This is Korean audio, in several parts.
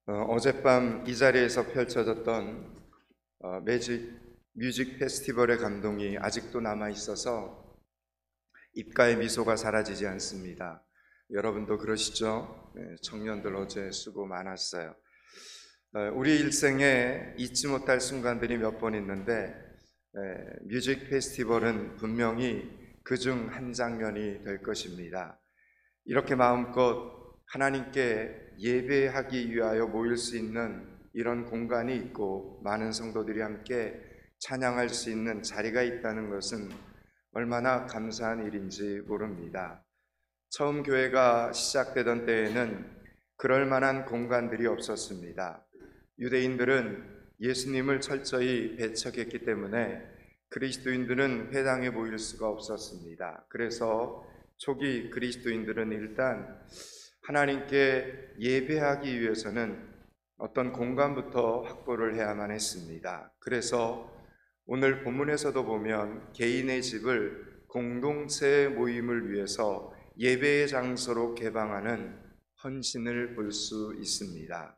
어젯밤 이 자리에서 펼쳐졌던 뮤직 페스티벌의 감동이 아직도 남아 있어서 입가의 미소가 사라지지 않습니다. 여러분도 그러시죠? 청년들 어제 수고 많았어요. 우리 일생에 잊지 못할 순간들이 몇 번 있는데 뮤직 페스티벌은 분명히 그중 한 장면이 될 것입니다. 이렇게 마음껏 하나님께 예배하기 위하여 모일 수 있는 이런 공간이 있고 많은 성도들이 함께 찬양할 수 있는 자리가 있다는 것은 얼마나 감사한 일인지 모릅니다. 처음 교회가 시작되던 때에는 그럴 만한 공간들이 없었습니다. 유대인들은 예수님을 철저히 배척했기 때문에 그리스도인들은 회당에 모일 수가 없었습니다. 그래서 초기 그리스도인들은 일단 하나님께 예배하기 위해서는 어떤 공간부터 확보를 해야만 했습니다. 그래서 오늘 본문에서도 보면 개인의 집을 공동체 모임을 위해서 예배의 장소로 개방하는 헌신을 볼 수 있습니다.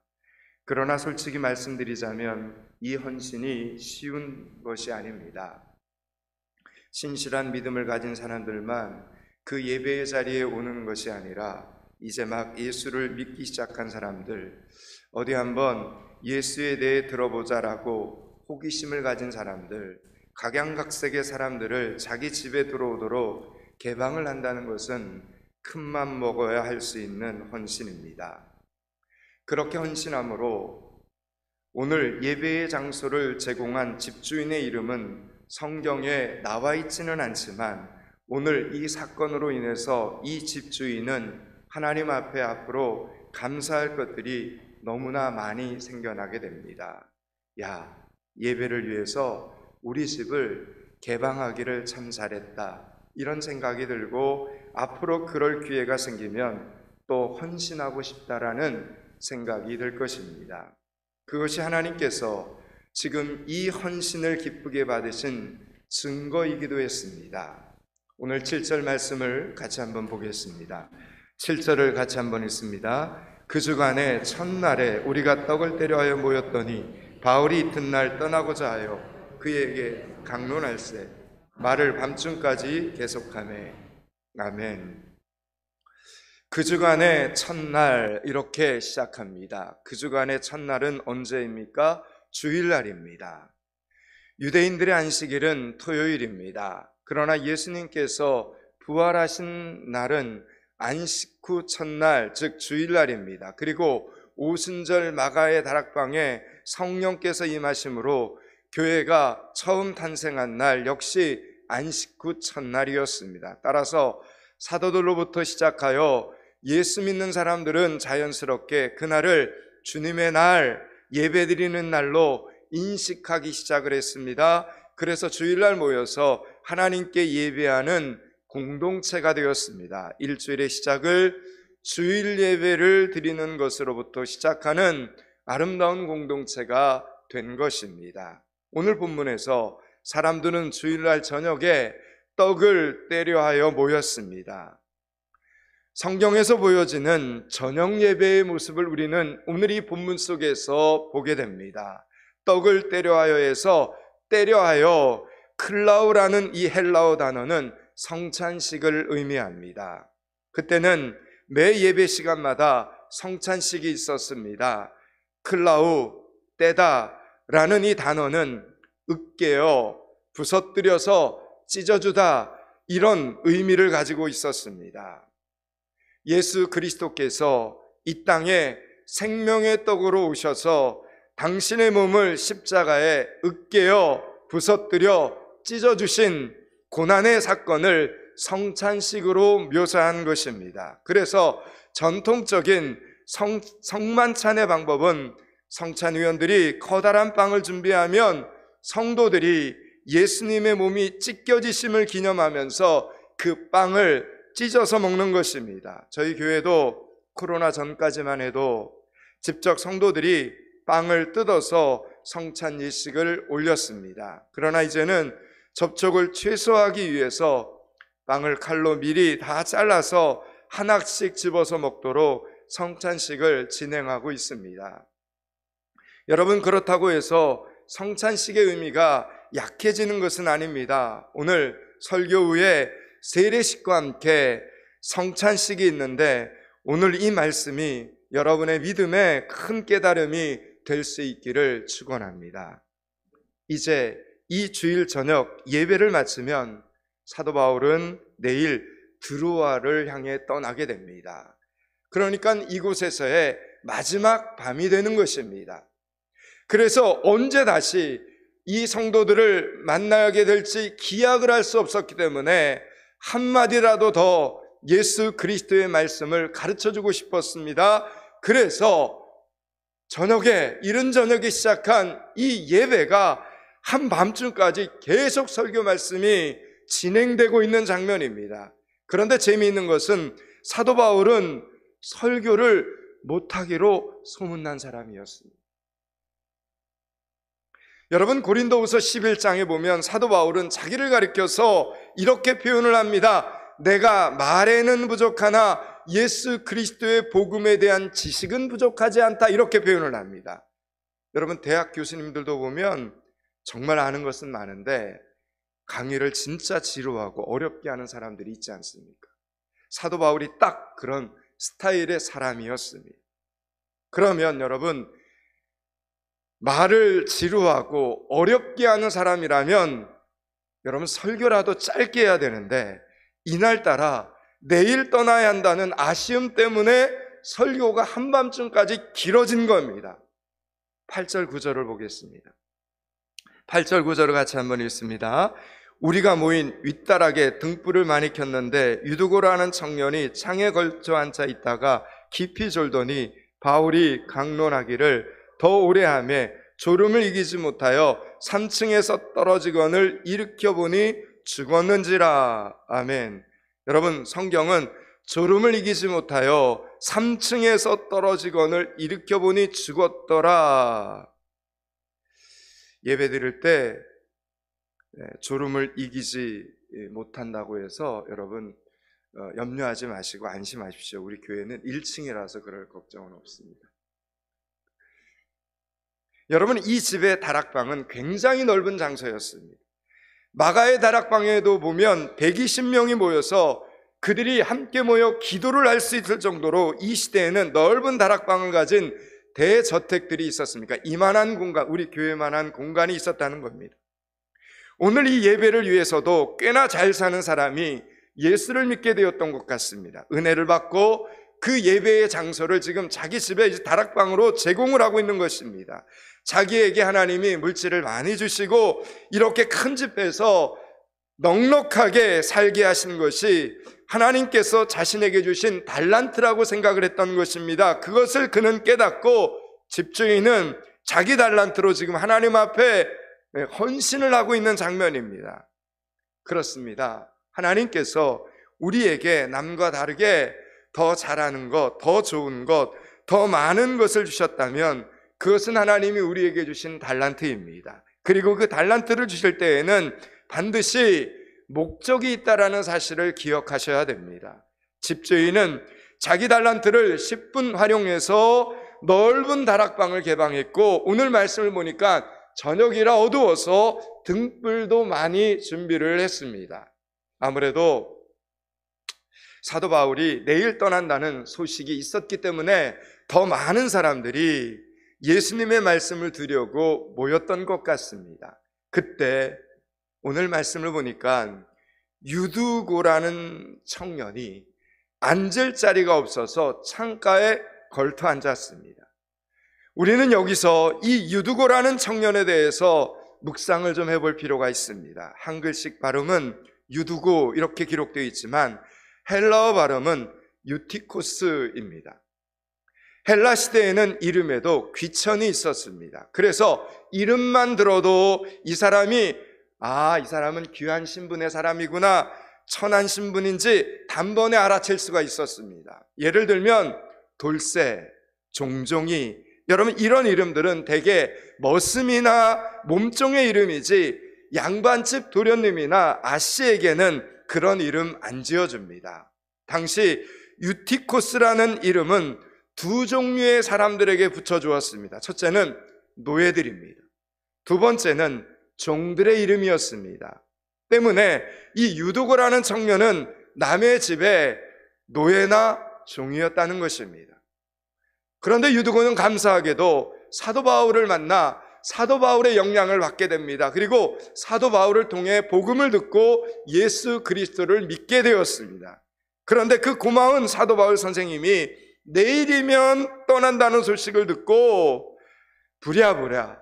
그러나 솔직히 말씀드리자면 이 헌신이 쉬운 것이 아닙니다. 신실한 믿음을 가진 사람들만 그 예배의 자리에 오는 것이 아니라 이제 막 예수를 믿기 시작한 사람들, 어디 한번 예수에 대해 들어보자라고 호기심을 가진 사람들, 각양각색의 사람들을 자기 집에 들어오도록 개방을 한다는 것은 큰맘 먹어야 할 수 있는 헌신입니다. 그렇게 헌신함으로 오늘 예배의 장소를 제공한 집주인의 이름은 성경에 나와 있지는 않지만 오늘 이 사건으로 인해서 이 집주인은 하나님 앞에 앞으로 감사할 것들이 너무나 많이 생겨나게 됩니다. 야, 예배를 위해서 우리 집을 개방하기를 참 잘했다. 이런 생각이 들고 앞으로 그럴 기회가 생기면 또 헌신하고 싶다라는 생각이 들 것입니다. 그것이 하나님께서 지금 이 헌신을 기쁘게 받으신 증거이기도 했습니다. 오늘 7절 말씀을 같이 한번 보겠습니다. 7절을 같이 한번 읽습니다. 그 주간에 첫날에 우리가 떡을 때려하여 모였더니 바울이 이튿날 떠나고자 하여 그에게 강론할세 말을 밤중까지 계속하매. 아멘. 그 주간의 첫날 이렇게 시작합니다. 그 주간의 첫날은 언제입니까? 주일날입니다. 유대인들의 안식일은 토요일입니다. 그러나 예수님께서 부활하신 날은 안식 후 첫날, 즉 주일날입니다. 그리고 오순절 마가의 다락방에 성령께서 임하심으로 교회가 처음 탄생한 날 역시 안식 후 첫날이었습니다. 따라서 사도들로부터 시작하여 예수 믿는 사람들은 자연스럽게 그날을 주님의 날, 예배드리는 날로 인식하기 시작을 했습니다. 그래서 주일날 모여서 하나님께 예배하는 공동체가 되었습니다. 일주일의 시작을 주일 예배를 드리는 것으로부터 시작하는 아름다운 공동체가 된 것입니다. 오늘 본문에서 사람들은 주일날 저녁에 떡을 때려 하여 모였습니다. 성경에서 보여지는 저녁 예배의 모습을 우리는 오늘 이 본문 속에서 보게 됩니다. 떡을 때려 하여에서 때려 하여 클라우라는 이 헬라어 단어는 성찬식을 의미합니다. 그때는 매 예배 시간마다 성찬식이 있었습니다. 클라우, 떼다 라는 이 단어는 으깨어, 부서뜨려서 찢어주다 이런 의미를 가지고 있었습니다. 예수 그리스도께서 이 땅에 생명의 떡으로 오셔서 당신의 몸을 십자가에 으깨어 부서뜨려 찢어주신 고난의 사건을 성찬식으로 묘사한 것입니다. 그래서 전통적인 성만찬의 방법은 성찬위원들이 커다란 빵을 준비하면 성도들이 예수님의 몸이 찢겨지심을 기념하면서 그 빵을 찢어서 먹는 것입니다. 저희 교회도 코로나 전까지만 해도 직접 성도들이 빵을 뜯어서 성찬 예식을 올렸습니다. 그러나 이제는 접촉을 최소화하기 위해서 빵을 칼로 미리 다 잘라서 하나씩 집어서 먹도록 성찬식을 진행하고 있습니다. 여러분, 그렇다고 해서 성찬식의 의미가 약해지는 것은 아닙니다. 오늘 설교 후에 세례식과 함께 성찬식이 있는데 오늘 이 말씀이 여러분의 믿음에 큰 깨달음이 될 수 있기를 축원합니다. 이제 이 주일 저녁 예배를 마치면 사도 바울은 내일 드로아를 향해 떠나게 됩니다. 그러니까 이곳에서의 마지막 밤이 되는 것입니다. 그래서 언제 다시 이 성도들을 만나게 될지 기약을 할 수 없었기 때문에 한마디라도 더 예수 그리스도의 말씀을 가르쳐주고 싶었습니다. 그래서 이른 저녁에 시작한 이 예배가 한밤중까지 계속 설교 말씀이 진행되고 있는 장면입니다. 그런데 재미있는 것은 사도 바울은 설교를 못하기로 소문난 사람이었습니다. 여러분, 고린도후서 11장에 보면 사도 바울은 자기를 가리켜서 이렇게 표현을 합니다. 내가 말에는 부족하나 예수 그리스도의 복음에 대한 지식은 부족하지 않다, 이렇게 표현을 합니다. 여러분, 대학 교수님들도 보면 정말 아는 것은 많은데 강의를 진짜 지루하고 어렵게 하는 사람들이 있지 않습니까? 사도 바울이 딱 그런 스타일의 사람이었습니다. 그러면 여러분, 말을 지루하고 어렵게 하는 사람이라면 여러분, 설교라도 짧게 해야 되는데 이날따라 내일 떠나야 한다는 아쉬움 때문에 설교가 한밤중까지 길어진 겁니다. 8절 9절을 보겠습니다. 8절 9절을 같이 한번 읽습니다. 우리가 모인 윗다락에 등불을 많이 켰는데 유두고라는 청년이 창에 걸쳐 앉아 있다가 깊이 졸더니 바울이 강론하기를 더 오래 하며 졸음을 이기지 못하여 3층에서 떨어지거늘 일으켜보니 죽었는지라. 아멘. 여러분, 성경은 졸음을 이기지 못하여 3층에서 떨어지거늘 일으켜보니 죽었더라. 예배 드릴 때 졸음을 이기지 못한다고 해서 여러분 염려하지 마시고 안심하십시오. 우리 교회는 1층이라서 그럴 걱정은 없습니다. 여러분, 이 집의 다락방은 굉장히 넓은 장소였습니다. 마가의 다락방에도 보면 120명이 모여서 그들이 함께 모여 기도를 할 수 있을 정도로 이 시대에는 넓은 다락방을 가진 대저택들이 있었습니까? 이만한 공간, 우리 교회만한 공간이 있었다는 겁니다. 오늘 이 예배를 위해서도 꽤나 잘 사는 사람이 예수를 믿게 되었던 것 같습니다. 은혜를 받고 그 예배의 장소를 지금 자기 집에 다락방으로 제공을 하고 있는 것입니다. 자기에게 하나님이 물질을 많이 주시고 이렇게 큰 집에서 넉넉하게 살게 하신 것이 하나님께서 자신에게 주신 달란트라고 생각을 했던 것입니다. 그것을 그는 깨닫고 집주인은 자기 달란트로 지금 하나님 앞에 헌신을 하고 있는 장면입니다. 그렇습니다. 하나님께서 우리에게 남과 다르게 더 잘하는 것, 더 좋은 것, 더 많은 것을 주셨다면 그것은 하나님이 우리에게 주신 달란트입니다. 그리고 그 달란트를 주실 때에는 반드시 목적이 있다라는 사실을 기억하셔야 됩니다. 집주인은 자기 달란트를 10분 활용해서 넓은 다락방을 개방했고, 오늘 말씀을 보니까 저녁이라 어두워서 등불도 많이 준비를 했습니다. 아무래도 사도 바울이 내일 떠난다는 소식이 있었기 때문에 더 많은 사람들이 예수님의 말씀을 들으려고 모였던 것 같습니다. 그때 오늘 말씀을 보니까 유두고라는 청년이 앉을 자리가 없어서 창가에 걸터 앉았습니다. 우리는 여기서 이 유두고라는 청년에 대해서 묵상을 좀 해볼 필요가 있습니다. 한글식 발음은 유두고 이렇게 기록되어 있지만 헬라어 발음은 유티코스입니다. 헬라 시대에는 이름에도 귀천이 있었습니다. 그래서 이름만 들어도 이 사람은 귀한 신분의 사람이구나, 천한 신분인지 단번에 알아챌 수가 있었습니다. 예를 들면 돌쇠, 종종이, 여러분 이런 이름들은 대개 머슴이나 몸종의 이름이지 양반집 도련님이나 아씨에게는 그런 이름 안 지어줍니다. 당시 유티코스라는 이름은 두 종류의 사람들에게 붙여주었습니다. 첫째는 노예들입니다. 두 번째는 종들의 이름이었습니다. 때문에 이 유두고라는 청년은 남의 집에 노예나 종이었다는 것입니다. 그런데 유두고는 감사하게도 사도 바울을 만나 사도 바울의 영향을 받게 됩니다. 그리고 사도 바울을 통해 복음을 듣고 예수 그리스도를 믿게 되었습니다. 그런데 그 고마운 사도 바울 선생님이 내일이면 떠난다는 소식을 듣고 부랴부랴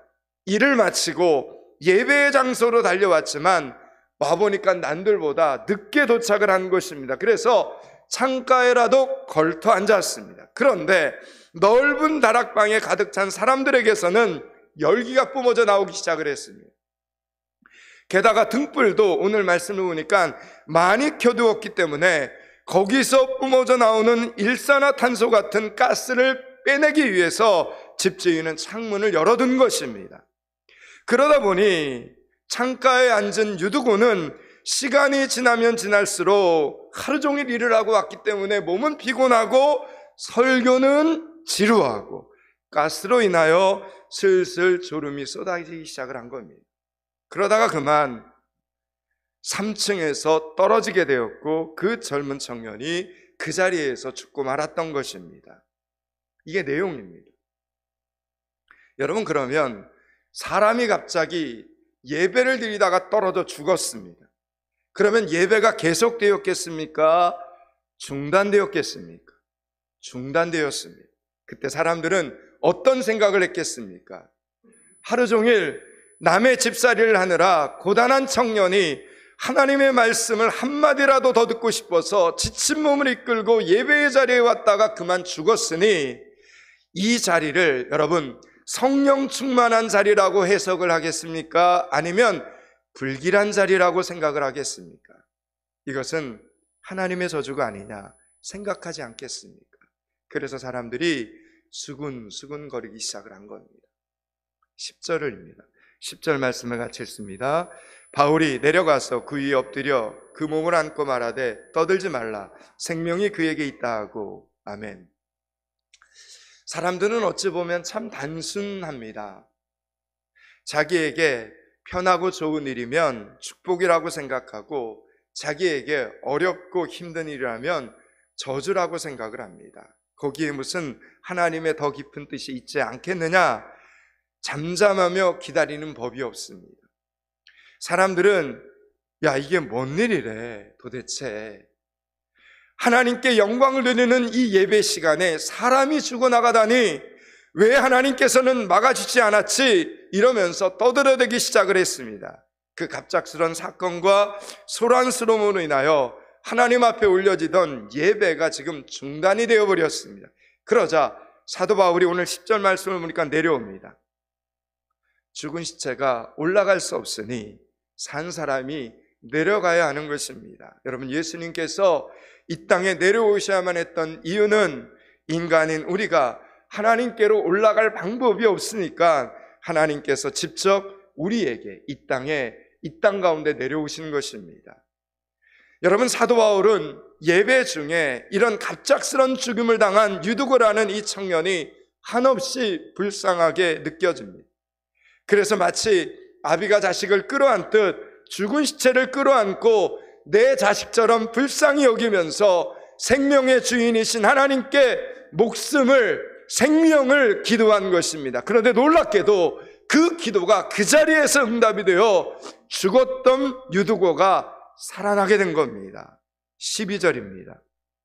일을 마치고 예배의 장소로 달려왔지만 와보니까 남들보다 늦게 도착을 한 것입니다. 그래서 창가에라도 걸터 앉았습니다. 그런데 넓은 다락방에 가득 찬 사람들에게서는 열기가 뿜어져 나오기 시작을 했습니다. 게다가 등불도 오늘 말씀을 보니까 많이 켜두었기 때문에 거기서 뿜어져 나오는 일산화탄소 같은 가스를 빼내기 위해서 집주인은 창문을 열어둔 것입니다. 그러다 보니 창가에 앉은 유두고는 시간이 지나면 지날수록 하루 종일 일을 하고 왔기 때문에 몸은 피곤하고 설교는 지루하고 가스로 인하여 슬슬 졸음이 쏟아지기 시작을 한 겁니다. 그러다가 그만 3층에서 떨어지게 되었고 그 젊은 청년이 그 자리에서 죽고 말았던 것입니다. 이게 내용입니다. 여러분, 그러면 사람이 갑자기 예배를 드리다가 떨어져 죽었습니다. 그러면 예배가 계속되었겠습니까? 중단되었겠습니까? 중단되었습니다. 그때 사람들은 어떤 생각을 했겠습니까? 하루 종일 남의 집살이를 하느라 고단한 청년이 하나님의 말씀을 한마디라도 더 듣고 싶어서 지친 몸을 이끌고 예배의 자리에 왔다가 그만 죽었으니 이 자리를 여러분 성령 충만한 자리라고 해석을 하겠습니까? 아니면 불길한 자리라고 생각을 하겠습니까? 이것은 하나님의 저주가 아니냐 생각하지 않겠습니까? 그래서 사람들이 수군수군 거리기 시작을 한 겁니다. 10절입니다. 10절 말씀을 같이 읽습니다. 바울이 내려가서 그 위에 엎드려 그 몸을 안고 말하되 떠들지 말라, 생명이 그에게 있다 하고. 아멘. 사람들은 어찌 보면 참 단순합니다. 자기에게 편하고 좋은 일이면 축복이라고 생각하고 자기에게 어렵고 힘든 일이라면 저주라고 생각을 합니다. 거기에 무슨 하나님의 더 깊은 뜻이 있지 않겠느냐? 잠잠하며 기다리는 법이 없습니다. 사람들은 야, 이게 뭔 일이래 도대체. 하나님께 영광을 드리는 이 예배 시간에 사람이 죽어나가다니 왜 하나님께서는 막아주지 않았지? 이러면서 떠들어대기 시작을 했습니다. 그 갑작스런 사건과 소란스러움으로 인하여 하나님 앞에 올려지던 예배가 지금 중단이 되어버렸습니다. 그러자 사도 바울이 오늘 10절 말씀을 보니까 내려옵니다. 죽은 시체가 올라갈 수 없으니 산 사람이 내려가야 하는 것입니다. 여러분, 예수님께서 이 땅에 내려오셔야만 했던 이유는 인간인 우리가 하나님께로 올라갈 방법이 없으니까 하나님께서 직접 우리에게 이 땅 가운데 내려오신 것입니다. 여러분, 사도 바울은 예배 중에 이런 갑작스런 죽음을 당한 유두고라는 이 청년이 한없이 불쌍하게 느껴집니다. 그래서 마치 아비가 자식을 끌어안듯 죽은 시체를 끌어안고 내 자식처럼 불쌍히 여기면서 생명의 주인이신 하나님께 생명을 기도한 것입니다. 그런데 놀랍게도 그 기도가 그 자리에서 응답이 되어 죽었던 유두고가 살아나게 된 겁니다. 12절입니다.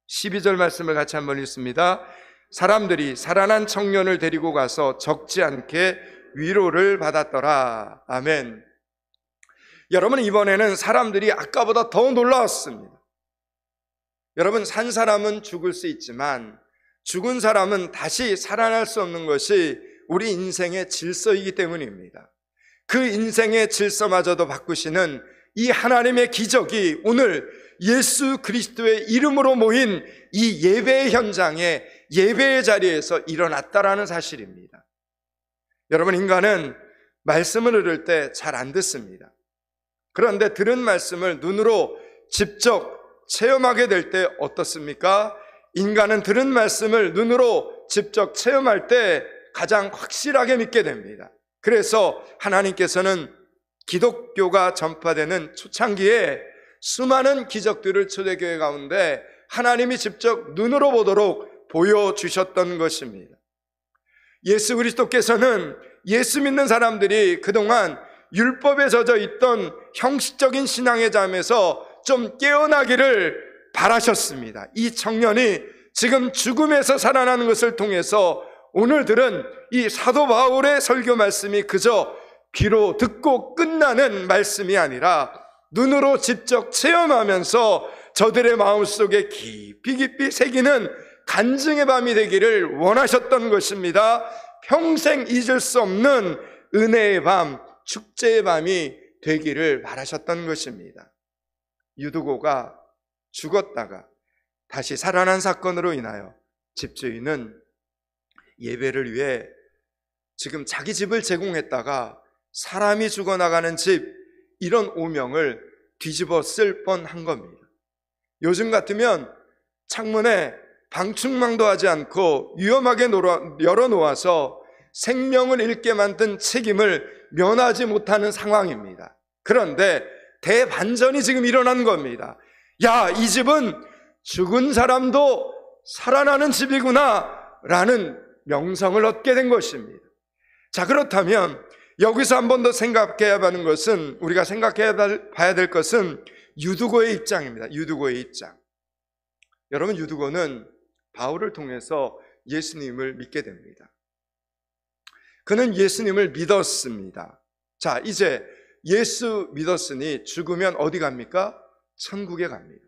12절 말씀을 같이 한번 읽습니다. 사람들이 살아난 청년을 데리고 가서 적지 않게 위로를 받았더라. 아멘. 여러분, 이번에는 사람들이 아까보다 더 놀라웠습니다. 여러분, 산 사람은 죽을 수 있지만 죽은 사람은 다시 살아날 수 없는 것이 우리 인생의 질서이기 때문입니다. 그 인생의 질서마저도 바꾸시는 이 하나님의 기적이 오늘 예수 그리스도의 이름으로 모인 이 예배의 현장에, 예배의 자리에서 일어났다라는 사실입니다. 여러분, 인간은 말씀을 들을 때 잘 안 듣습니다. 그런데 들은 말씀을 눈으로 직접 체험하게 될 때 어떻습니까? 인간은 들은 말씀을 눈으로 직접 체험할 때 가장 확실하게 믿게 됩니다. 그래서 하나님께서는 기독교가 전파되는 초창기에 수많은 기적들을 초대교회 가운데 하나님이 직접 눈으로 보도록 보여주셨던 것입니다. 예수 그리스도께서는 예수 믿는 사람들이 그동안 율법에 젖어 있던 형식적인 신앙의 잠에서 좀 깨어나기를 바라셨습니다. 이 청년이 지금 죽음에서 살아나는 것을 통해서 오늘 들은 이 사도 바울의 설교 말씀이 그저 귀로 듣고 끝나는 말씀이 아니라 눈으로 직접 체험하면서 저들의 마음속에 깊이 깊이 새기는 간증의 밤이 되기를 원하셨던 것입니다. 평생 잊을 수 없는 은혜의 밤, 축제의 밤이 되기를 바라셨던 것입니다. 유두고가 죽었다가 다시 살아난 사건으로 인하여 집주인은 예배를 위해 지금 자기 집을 제공했다가 사람이 죽어나가는 집, 이런 오명을 뒤집어 쓸 뻔한 겁니다. 요즘 같으면 창문에 방충망도 하지 않고 위험하게 열어놓아서 생명을 잃게 만든 책임을 면하지 못하는 상황입니다. 그런데 대반전이 지금 일어난 겁니다. 야, 이 집은 죽은 사람도 살아나는 집이구나 라는 명성을 얻게 된 것입니다. 자, 그렇다면 여기서 한 번 더 생각해야 하는 것은, 우리가 생각해 봐야 될 것은 유두고의 입장입니다. 유두고의 입장. 여러분, 유두고는 바울을 통해서 예수님을 믿게 됩니다. 그는 예수님을 믿었습니다. 자, 이제 예수 믿었으니 죽으면 어디 갑니까? 천국에 갑니다.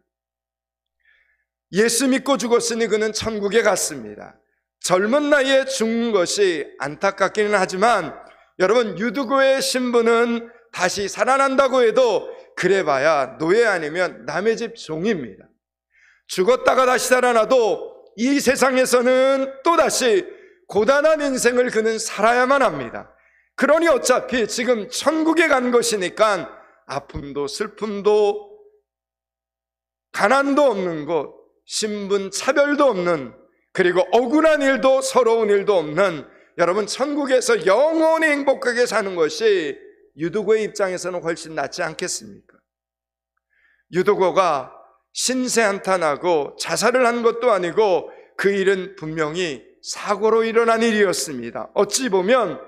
예수 믿고 죽었으니 그는 천국에 갔습니다. 젊은 나이에 죽은 것이 안타깝기는 하지만 여러분, 유두고의 신분은 다시 살아난다고 해도 그래봐야 노예 아니면 남의 집 종입니다. 죽었다가 다시 살아나도 이 세상에서는 또다시 고단한 인생을 그는 살아야만 합니다. 그러니 어차피 지금 천국에 간 것이니까 아픔도 슬픔도 가난도 없는 곳, 신분 차별도 없는, 그리고 억울한 일도 서러운 일도 없는, 여러분, 천국에서 영원히 행복하게 사는 것이 유두고의 입장에서는 훨씬 낫지 않겠습니까? 유두고가 신세한탄하고 자살을 한 것도 아니고 그 일은 분명히 사고로 일어난 일이었습니다. 어찌 보면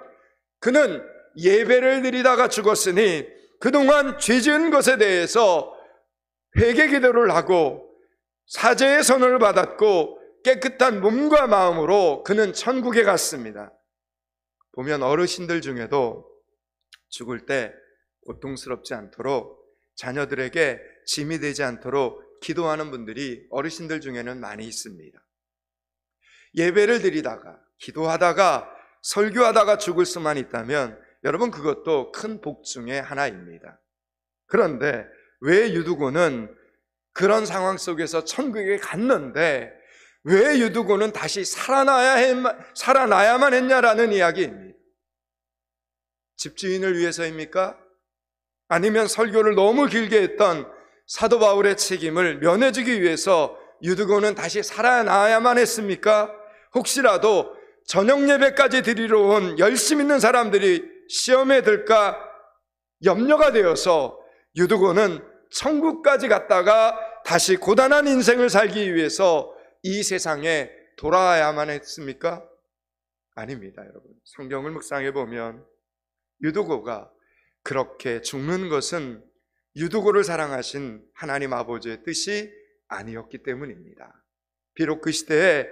그는 예배를 드리다가 죽었으니 그동안 죄 지은 것에 대해서 회개 기도를 하고 사죄의 선언을 받았고 깨끗한 몸과 마음으로 그는 천국에 갔습니다. 보면 어르신들 중에도 죽을 때 고통스럽지 않도록, 자녀들에게 짐이 되지 않도록 기도하는 분들이 어르신들 중에는 많이 있습니다. 예배를 드리다가 기도하다가 설교하다가 죽을 수만 있다면 여러분, 그것도 큰 복 중의 하나입니다. 그런데 왜 유두고는 그런 상황 속에서 천국에 갔는데 왜 유두고는 다시 살아나야만 했냐라는 이야기입니다. 집주인을 위해서입니까? 아니면 설교를 너무 길게 했던 사도 바울의 책임을 면해주기 위해서 유두고는 다시 살아나야만 했습니까? 혹시라도 저녁 예배까지 드리러 온 열심 있는 사람들이 시험에 들까 염려가 되어서 유두고는 천국까지 갔다가 다시 고단한 인생을 살기 위해서 이 세상에 돌아와야만 했습니까? 아닙니다, 여러분. 성경을 묵상해 보면 유두고가 그렇게 죽는 것은 유두고를 사랑하신 하나님 아버지의 뜻이 아니었기 때문입니다. 비록 그 시대에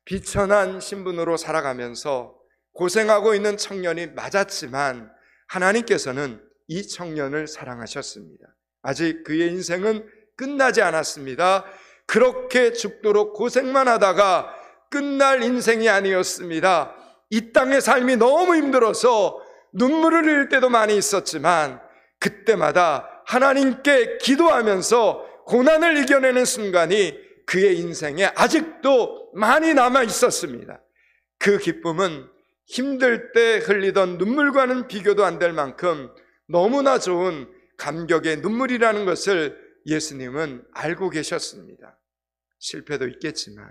비천한 신분으로 살아가면서 고생하고 있는 청년이 맞았지만 하나님께서는 이 청년을 사랑하셨습니다. 아직 그의 인생은 끝나지 않았습니다. 그렇게 죽도록 고생만 하다가 끝날 인생이 아니었습니다. 이 땅의 삶이 너무 힘들어서 눈물을 흘릴 때도 많이 있었지만 그때마다 하나님께 기도하면서 고난을 이겨내는 순간이 그의 인생에 아직도 많이 남아 있었습니다. 그 기쁨은 힘들 때 흘리던 눈물과는 비교도 안 될 만큼 너무나 좋은 감격의 눈물이라는 것을 예수님은 알고 계셨습니다. 실패도 있겠지만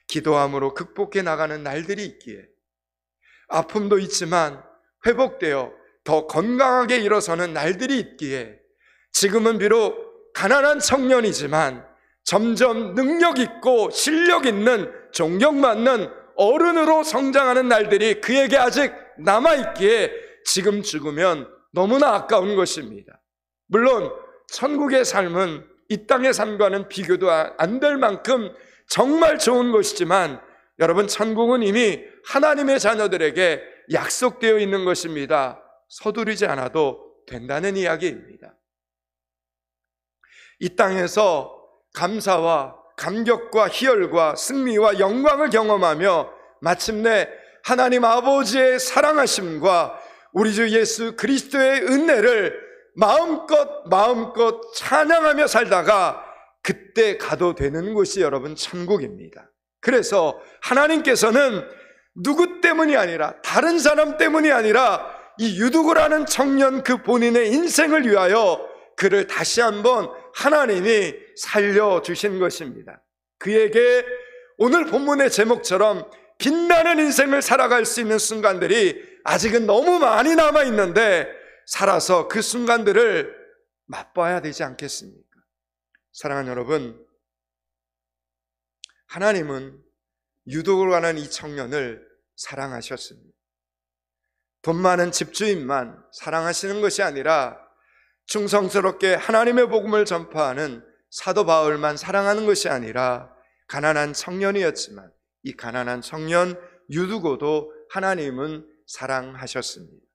기도함으로 극복해 나가는 날들이 있기에, 아픔도 있지만 회복되어 더 건강하게 일어서는 날들이 있기에 지금은 비록 가난한 청년이지만 점점 능력 있고 실력 있는 존경받는 어른으로 성장하는 날들이 그에게 아직 남아있기에 지금 죽으면 너무나 아까운 것입니다. 물론 천국의 삶은 이 땅의 삶과는 비교도 안 될 만큼 정말 좋은 것이지만 여러분, 천국은 이미 하나님의 자녀들에게 약속되어 있는 것입니다. 서두르지 않아도 된다는 이야기입니다. 이 땅에서 감사와 감격과 희열과 승리와 영광을 경험하며 마침내 하나님 아버지의 사랑하심과 우리 주 예수 그리스도의 은혜를 마음껏 찬양하며 살다가 그때 가도 되는 곳이 여러분 천국입니다. 그래서 하나님께서는 누구 때문이 아니라, 다른 사람 때문이 아니라 이 유두고라는 청년 그 본인의 인생을 위하여 그를 다시 한번 하나님이 살려주신 것입니다. 그에게 오늘 본문의 제목처럼 빛나는 인생을 살아갈 수 있는 순간들이 아직은 너무 많이 남아있는데 살아서 그 순간들을 맛봐야 되지 않겠습니까? 사랑하는 여러분, 하나님은 유두고라는 이 청년을 사랑하셨습니다. 돈 많은 집주인만 사랑하시는 것이 아니라 충성스럽게 하나님의 복음을 전파하는 사도 바울만 사랑하는 것이 아니라 가난한 청년이었지만 이 가난한 청년 유두고도 하나님은 사랑하셨습니다.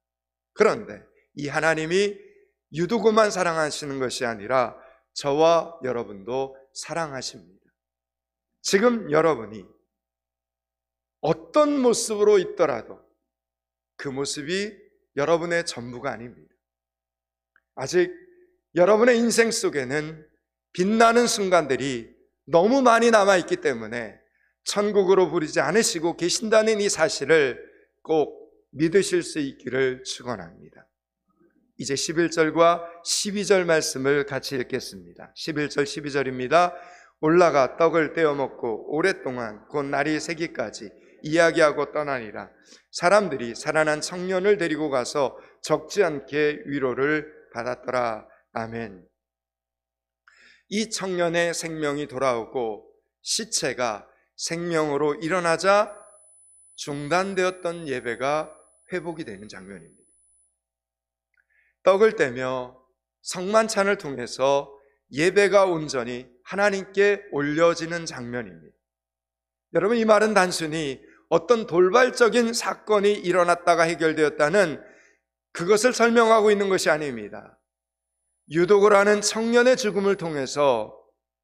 그런데 이 하나님이 유두고만 사랑하시는 것이 아니라 저와 여러분도 사랑하십니다. 지금 여러분이 어떤 모습으로 있더라도 그 모습이 여러분의 전부가 아닙니다. 아직 여러분의 인생 속에는 빛나는 순간들이 너무 많이 남아있기 때문에 천국으로 부르지 않으시고 계신다는 이 사실을 꼭 믿으실 수 있기를 축원합니다. 이제 11절과 12절 말씀을 같이 읽겠습니다. 11절 12절입니다. 올라가 떡을 떼어 먹고 오랫동안 곧 날이 새기까지 이야기하고 떠나니라. 사람들이 살아난 청년을 데리고 가서 적지 않게 위로를 받았더라. 아멘. 이 청년의 생명이 돌아오고 시체가 생명으로 일어나자 중단되었던 예배가 회복이 되는 장면입니다. 떡을 떼며 성만찬을 통해서 예배가 온전히 하나님께 올려지는 장면입니다. 여러분, 이 말은 단순히 어떤 돌발적인 사건이 일어났다가 해결되었다는 그것을 설명하고 있는 것이 아닙니다. 유도고라는 청년의 죽음을 통해서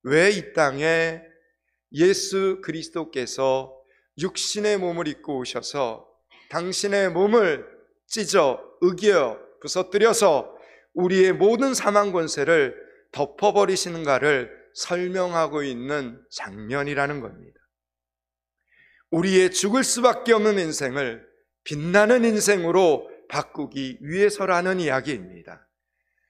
왜 이 땅에 예수 그리스도께서 육신의 몸을 입고 오셔서 당신의 몸을 찢어 으겨 부서뜨려서 우리의 모든 사망 권세를 덮어버리시는가를 설명하고 있는 장면이라는 겁니다. 우리의 죽을 수밖에 없는 인생을 빛나는 인생으로 바꾸기 위해서라는 이야기입니다.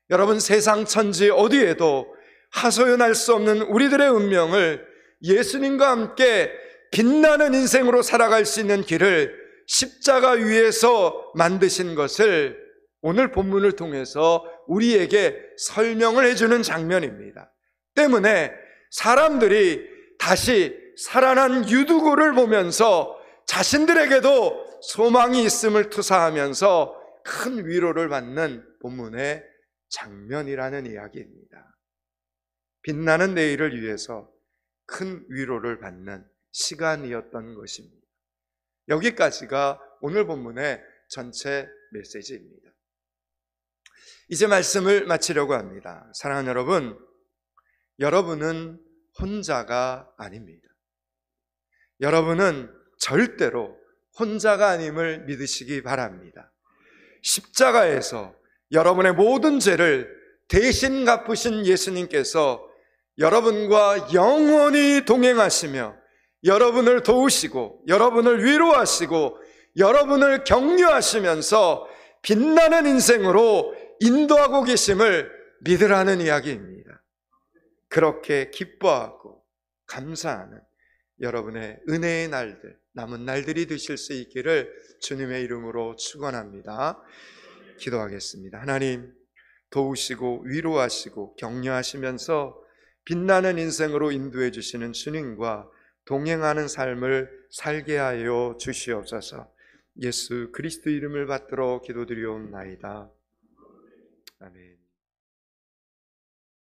여러분, 세상 천지 어디에도 하소연할 수 없는 우리들의 운명을 예수님과 함께 빛나는 인생으로 살아갈 수 있는 길을 십자가 위에서 만드신 것을 오늘 본문을 통해서 우리에게 설명을 해주는 장면입니다. 때문에 사람들이 다시 살아난 유두고를 보면서 자신들에게도 소망이 있음을 투사하면서 큰 위로를 받는 본문의 장면이라는 이야기입니다. 빛나는 내일을 위해서 큰 위로를 받는 시간이었던 것입니다. 여기까지가 오늘 본문의 전체 메시지입니다. 이제 말씀을 마치려고 합니다. 사랑하는 여러분, 여러분은 혼자가 아닙니다. 여러분은 절대로 혼자가 아님을 믿으시기 바랍니다. 십자가에서 여러분의 모든 죄를 대신 갚으신 예수님께서 여러분과 영원히 동행하시며 여러분을 도우시고 여러분을 위로하시고 여러분을 격려하시면서 빛나는 인생으로 인도하고 계심을 믿으라는 이야기입니다. 그렇게 기뻐하고 감사하는 여러분의 은혜의 날들, 남은 날들이 되실 수 있기를 주님의 이름으로 축원합니다. 기도하겠습니다. 하나님, 도우시고 위로하시고 격려하시면서 빛나는 인생으로 인도해 주시는 주님과 동행하는 삶을 살게 하여 주시옵소서. 예수 그리스도 이름을 받들어 기도드리옵나이다. 아멘.